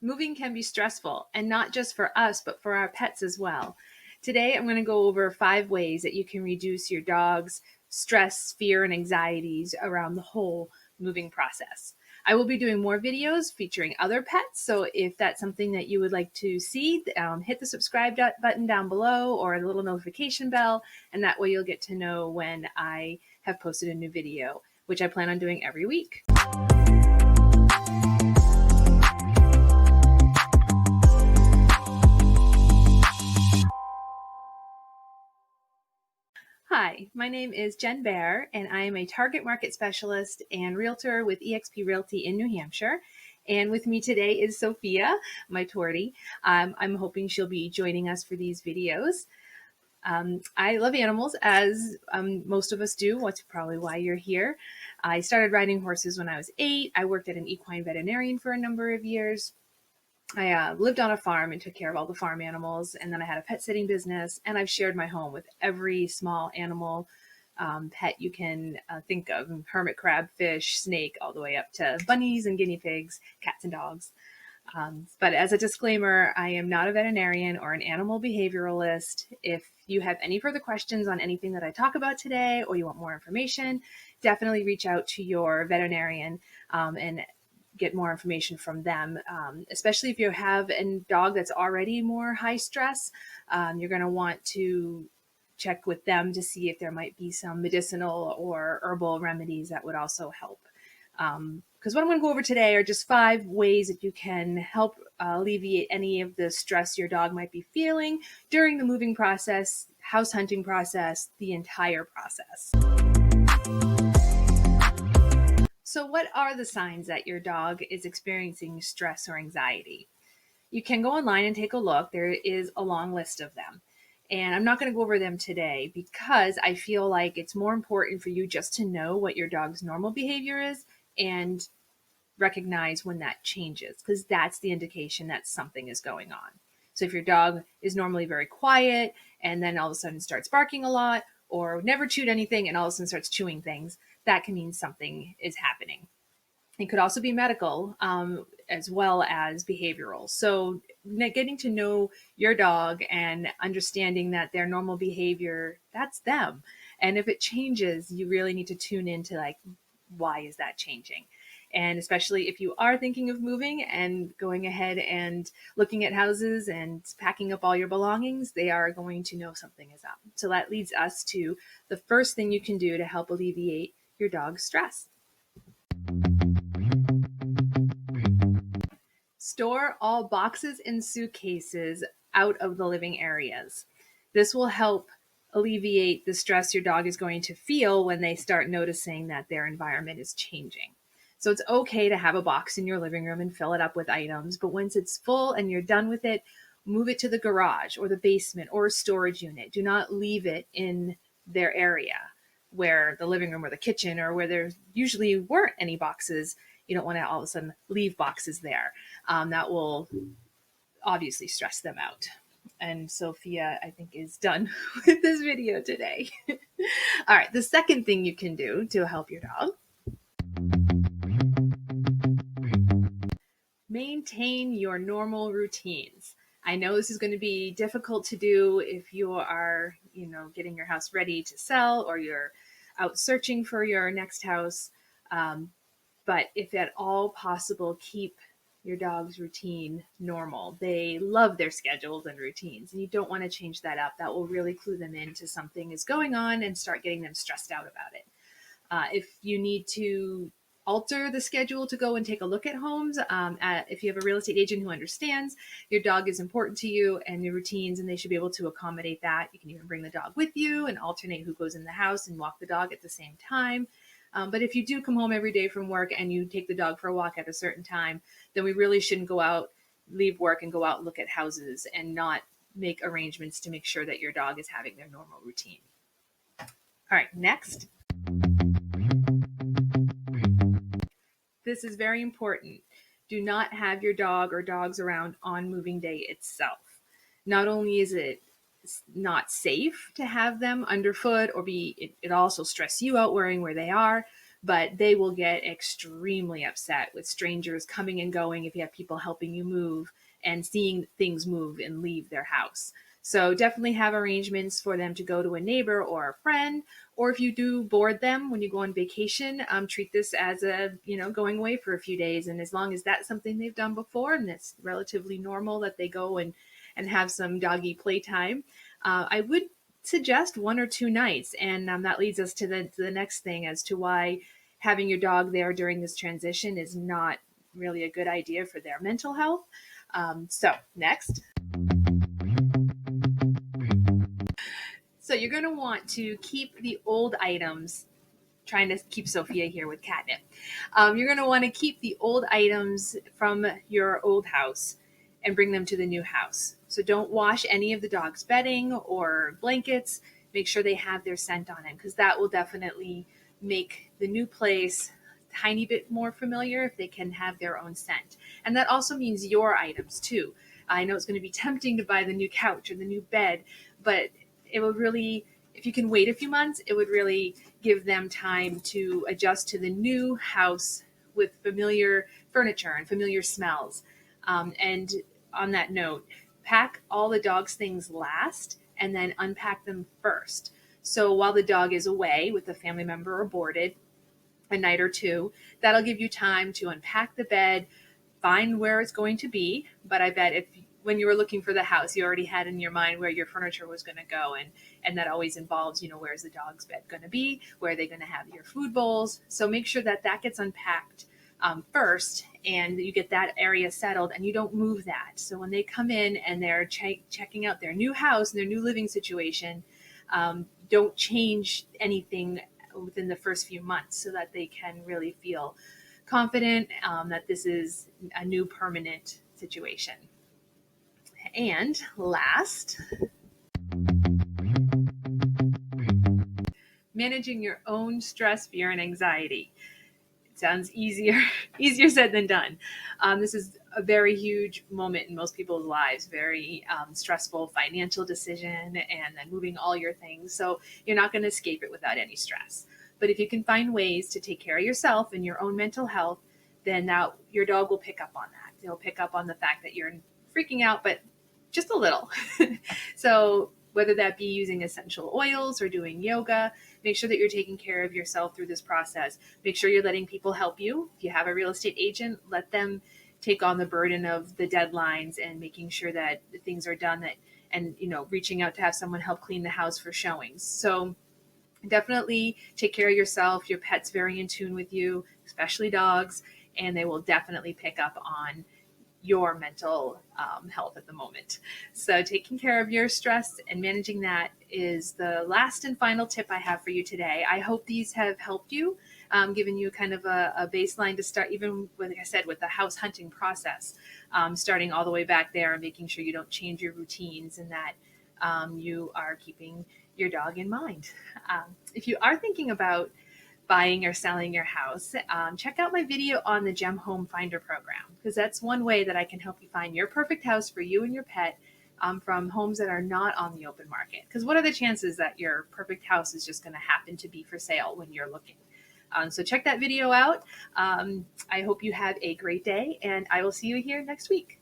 Moving can be stressful, and not just for us, but for our pets as well. Today, I'm going to go over 5 ways that you can reduce your dog's stress, fear, and anxieties around the whole moving process. I will be doing more videos featuring other pets, so if that's something that you would like to see, hit the subscribe button down below or the little notification bell, and that way you'll get to know when I have posted a new video, which I plan on doing every week. Hi, my name is Jenn Baer, and I am a target market specialist and realtor with eXp Realty in New Hampshire. And with me today is Sophia, my tortie. I'm hoping she'll be joining us for these videos. I love animals, as most of us do. That's probably why you're here. I started riding horses when I was 8. I worked at an equine veterinarian for a number of years. I lived on a farm and took care of all the farm animals, and then I had a pet sitting business, and I've shared my home with every small animal pet you can think of: hermit crab, fish, snake, all the way up to bunnies and guinea pigs, cats and dogs. But as a disclaimer, I am not a veterinarian or an animal behavioralist. If you have any further questions on anything that I talk about today, or you want more information, definitely reach out to your veterinarian and get more information from them, especially if you have a dog that's already more high stress. You're going to want to check with them to see if there might be some medicinal or herbal remedies that would also help. Because what I'm going to go over today are just 5 ways that you can help alleviate any of the stress your dog might be feeling during the moving process, house hunting process, the entire process. So what are the signs that your dog is experiencing stress or anxiety? You can go online and take a look. There is a long list of them. And I'm not going to go over them today because I feel like it's more important for you just to know what your dog's normal behavior is and recognize when that changes, because that's the indication that something is going on. So if your dog is normally very quiet and then all of a sudden starts barking a lot, or never chewed anything and all of a sudden starts chewing things, that can mean something is happening. It could also be medical, as well as behavioral. So getting to know your dog and understanding that their normal behavior, that's them. And if it changes, you really need to tune into like, why is that changing? And especially if you are thinking of moving and going ahead and looking at houses and packing up all your belongings, they are going to know something is up. So that leads us to the first thing you can do to help alleviate your dog's stress. Store all boxes and suitcases out of the living areas. This will help alleviate the stress your dog is going to feel when they start noticing that their environment is changing. So it's okay to have a box in your living room and fill it up with items, but once it's full and you're done with it, move it to the garage or the basement or a storage unit. Do not leave it in their area, where the living room or the kitchen, or where there usually weren't any boxes. You don't want to all of a sudden leave boxes there. That will obviously stress them out. And Sophia, I think, is done with this video today. All right, the second thing you can do to help your dog: maintain your normal routines. I know this is going to be difficult to do if you are, getting your house ready to sell, or you're out searching for your next house. But if at all possible, keep your dog's routine normal. They love their schedules and routines, and you don't want to change that up. That will really clue them into something is going on and start getting them stressed out about it. If you need to alter the schedule to go and take a look at homes, if you have a real estate agent who understands your dog is important to you and your routines, and they should be able to accommodate that. You can even bring the dog with you and alternate who goes in the house and walk the dog at the same time. But if you do come home every day from work and you take the dog for a walk at a certain time, then we really shouldn't leave work and go out and look at houses and not make arrangements to make sure that your dog is having their normal routine. All right, next. This is very important. Do not have your dog or dogs around on moving day itself. Not only is it not safe to have them underfoot, or it also stress you out worrying where they are, but they will get extremely upset with strangers coming and going if you have people helping you move and seeing things move and leave their house. So definitely have arrangements for them to go to a neighbor or a friend, or if you do board them when you go on vacation, treat this as a, going away for a few days. And as long as that's something they've done before and it's relatively normal that they go and have some doggy playtime, I would suggest 1 or 2 nights. And that leads us to the next thing as to why having your dog there during this transition is not really a good idea for their mental health. So next. So you're going to want to keep the old items, trying to keep Sophia here with catnip. You're going to want to keep the old items from your old house and bring them to the new house. So don't wash any of the dog's bedding or blankets. Make sure they have their scent on them, because that will definitely make the new place a tiny bit more familiar if they can have their own scent. And that also means your items too. I know it's going to be tempting to buy the new couch or the new bed, but it will really, if you can wait a few months, it would really give them time to adjust to the new house with familiar furniture and familiar smells. And on that note, pack all the dog's things last and then unpack them first. So while the dog is away with a family member or boarded a night or two, that'll give you time to unpack the bed, find where it's going to be. But I bet if when you were looking for the house, you already had in your mind where your furniture was going to go. And that always involves, where's the dog's bed going to be? Where are they going to have your food bowls? So make sure that gets unpacked first, and you get that area settled and you don't move that. So when they come in and they're checking out their new house and their new living situation, don't change anything within the first few months so that they can really feel confident that this is a new permanent situation. And last, managing your own stress, fear, and anxiety. It sounds easier said than done. This is a very huge moment in most people's lives, very stressful financial decision, and then moving all your things. So you're not going to escape it without any stress. But if you can find ways to take care of yourself and your own mental health, then your dog will pick up on that. They'll pick up on the fact that you're freaking out, but just a little. So whether that be using essential oils or doing yoga, make sure that you're taking care of yourself through this process. Make sure you're letting people help you. If you have a real estate agent, let them take on the burden of the deadlines and making sure that things are done, and reaching out to have someone help clean the house for showings. So definitely take care of yourself. Your pet's very in tune with you, especially dogs, and they will definitely pick up on your mental health at the moment. So taking care of your stress and managing that is the last and final tip I have for you today. I hope these have helped you, given you kind of a baseline to start, even with, like I said, with the house hunting process, starting all the way back there and making sure you don't change your routines and that you are keeping your dog in mind. If you are thinking about buying or selling your house, check out my video on the Gem Home Finder program, because that's one way that I can help you find your perfect house for you and your pet from homes that are not on the open market. Because what are the chances that your perfect house is just going to happen to be for sale when you're looking? So check that video out. I hope you have a great day, and I will see you here next week.